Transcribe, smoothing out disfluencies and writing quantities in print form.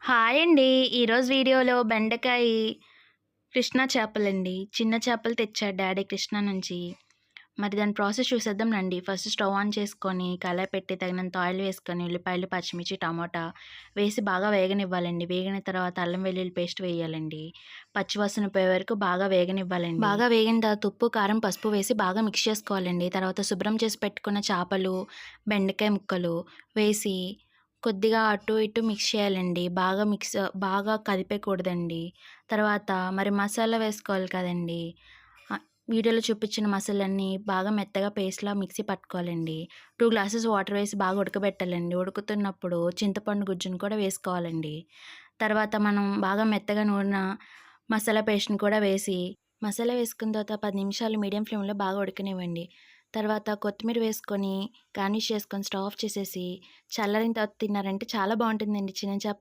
Hi అండి. ఈరోజు వీడియోలో బెండకాయ కృష్ణ చేపలండి. చిన్న చేపలు తెచ్చాడు డ్యాడీ కృష్ణా నుంచి. మరి దాని ప్రాసెస్ చూసేద్దాం రండి. ఫస్ట్ స్టవ్ ఆన్ చేసుకొని, కళాయి పెట్టి తగినంత ఆయిల్ వేసుకొని, ఉల్లిపాయలు, పచ్చిమిర్చి, టమోటా వేసి బాగా వేగనివ్వాలండి. వేగిన తర్వాత అల్లం వెల్లుల్లి పేస్ట్ వేయాలండి. పచ్చివాసన పోయే వరకు బాగా వేగనివ్వాలండి. బాగా వేగిన తర్వాత ఉప్పు, కారం, పసుపు వేసి బాగా మిక్స్ చేసుకోవాలండి. తర్వాత శుభ్రం చేసి పెట్టుకున్న చేపలు, బెండకాయ ముక్కలు వేసి కొద్దిగా అటు ఇటు మిక్స్ చేయాలండి. బాగా కదిపేయకూడదండి. తర్వాత మరి మసాలా వేసుకోవాలి కదండీ! వీడియోలో చూపించిన మసాలన్నీ బాగా మెత్తగా పేస్ట్‌లా మిక్సీ పట్టుకోవాలండి. 2 గ్లాసెస్ వాటర్ వేసి బాగా ఉడకబెట్టాలండి. ఉడుకుతున్నప్పుడు చింతపండు గుజ్జును కూడా వేసుకోవాలండి. తర్వాత మనం బాగా మెత్తగా నూరిన మసాలా పేస్ట్‌ని కూడా వేసి, మసాలా వేసుకున్న తర్వాత 10 నిమిషాలు మీడియం ఫ్లేమ్‌లో బాగా ఉడకనివ్వండి. తర్వాత కొత్తిమీర వేసుకొని, గార్నిష్ చేసుకొని స్టవ్ ఆఫ్ చేసేసి, చల్లారిన తర్వాత తిన్నారంటే చాలా బావుంటుందండి చిన్న చేపలు